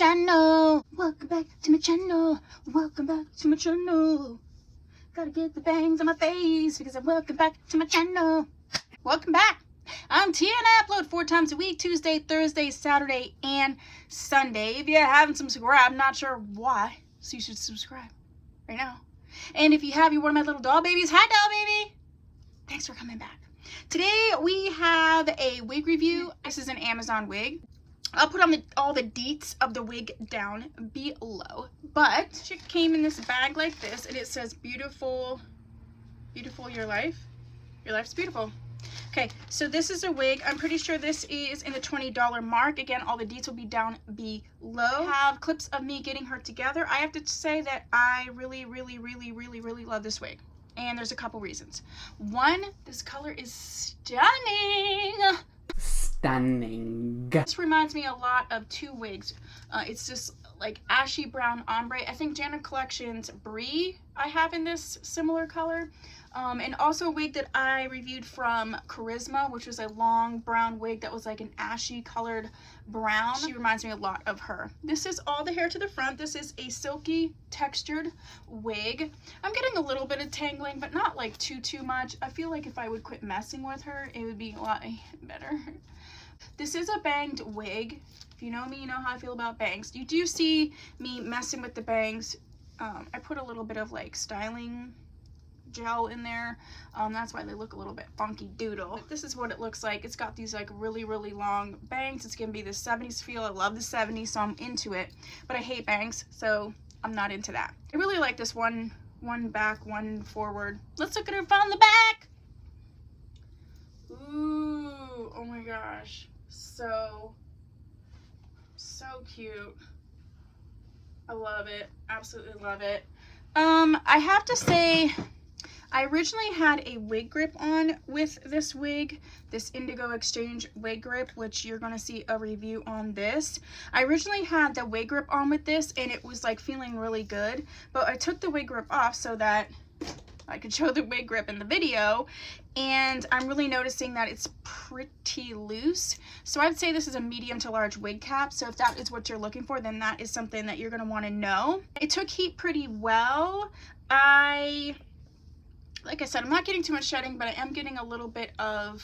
channel. Welcome back to my channel. Welcome back to my channel. Gotta get the bangs on my face because I'm welcome back to my channel. Welcome back. I'm Tia and I upload 4 times a week, Tuesday, Thursday, Saturday, and Sunday. If you haven't subscribed, I'm not sure why, so you should subscribe right now. And if you have, you're one of my little doll babies. Hi, doll baby. Thanks for coming back. Today we have a wig review. This is an Amazon wig. I'll put on all the deets of the wig down below. But it came in this bag like this, and it says beautiful, beautiful your life. Your life's beautiful. Okay, so this is a wig. I'm pretty sure this is in the $20 mark. Again, all the deets will be down below. I have clips of me getting her together. I have to say that I really love this wig. And there's a couple reasons. One, this color is stunning. Stunning. This reminds me a lot of 2 wigs. It's just like ashy brown ombre. I think Janet Collection's Brie I have in this similar color. And also a wig that I reviewed from Charisma, which was a long brown wig that was like an ashy colored brown. She reminds me a lot of her. This is all the hair to the front. This is a silky textured wig. I'm getting a little bit of tangling, but not like too much. I feel like if I would quit messing with her, it would be a lot better. This is a banged wig. If you know me, you know how I feel about bangs. You do see me messing with the bangs. I put a little bit of like styling gel in there. That's why they look a little bit funky doodle. This is what it looks like. It's got these like really long bangs. It's gonna be the 70s feel. I love the 70s, so I'm into it. But I hate bangs, so I'm not into that. I really like this one back, one forward. Let's look at her from the back. Ooh, oh my gosh. So cute. I love it. Absolutely love it. I have to say, I originally had a wig grip on with this wig, this Indigo Exchange wig grip, which you're going to see a review on this. I originally had the wig grip on with this, and it was like feeling really good, but I took the wig grip off so that I could show the wig grip in the video, and I'm really noticing that it's pretty loose. So I'd say this is a medium to large wig cap. So if that is what you're looking for, then that is something that you're going to want to know. It took heat pretty well. Like I said, I'm not getting too much shedding, but I am getting a little bit of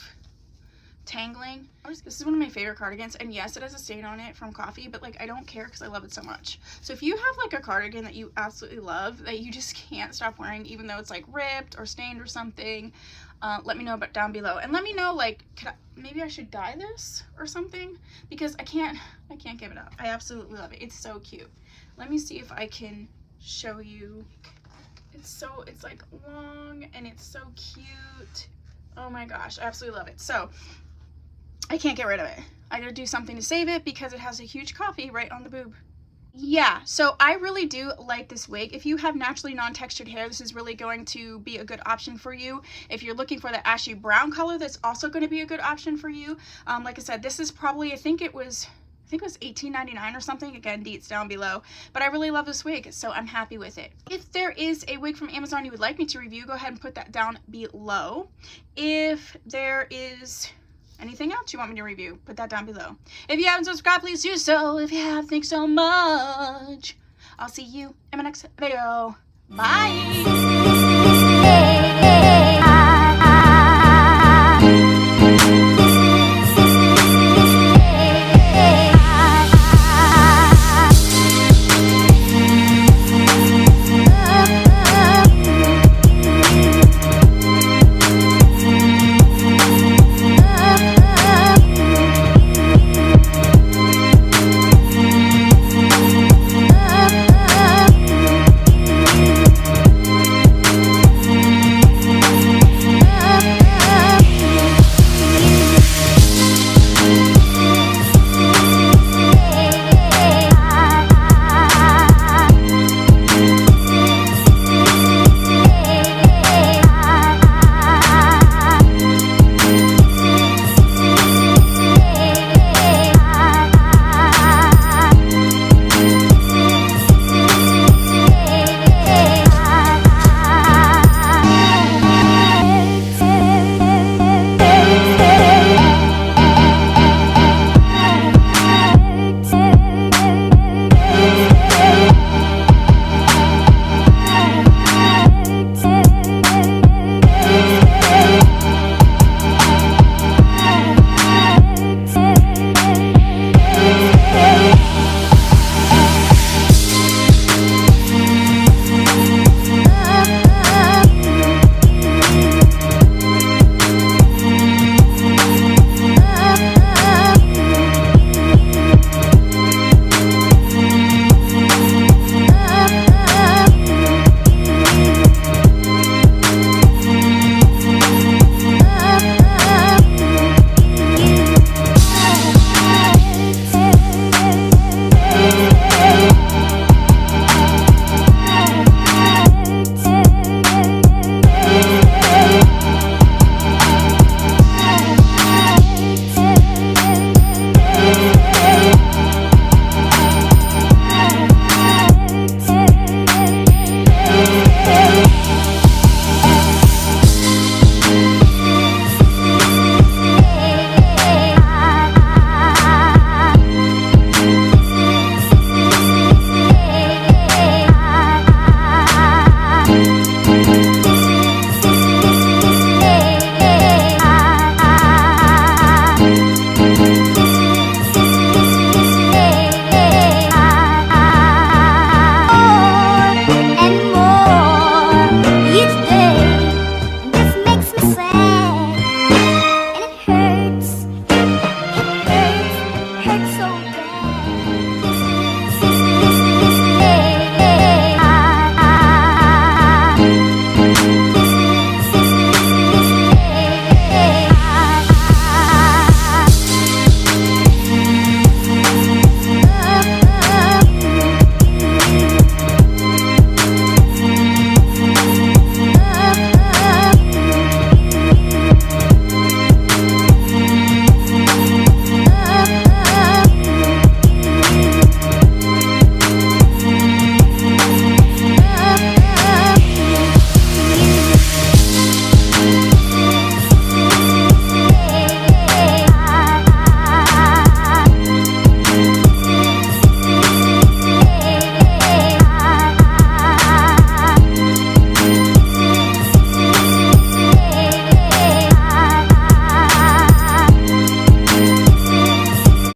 tangling. This is one of my favorite cardigans, and yes, it has a stain on it from coffee, but like I don't care because I love it so much. So if you have like a cardigan that you absolutely love that you just can't stop wearing, even though it's like ripped or stained or something, let me know about down below, and let me know like maybe I should dye this or something, because I can't give it up. I absolutely love it. It's so cute. Let me see if I can show you. It's like long and it's so cute. Oh my gosh, I absolutely love it. So I can't get rid of it. I gotta do something to save it because it has a huge coffee right on the boob. Yeah, so I really do like this wig. If you have naturally non-textured hair, this is really going to be a good option for you. If you're looking for the ashy brown color, that's also going to be a good option for you. Like I said, this is probably, I think it was $18.99 or something. Again, deets down below. But I really love this wig, so I'm happy with it. If there is a wig from Amazon you would like me to review, go ahead and put that down below. If there is anything else you want me to review, put that down below. If you haven't subscribed, please do so. If you have, thanks so much. I'll see you in my next video. Bye.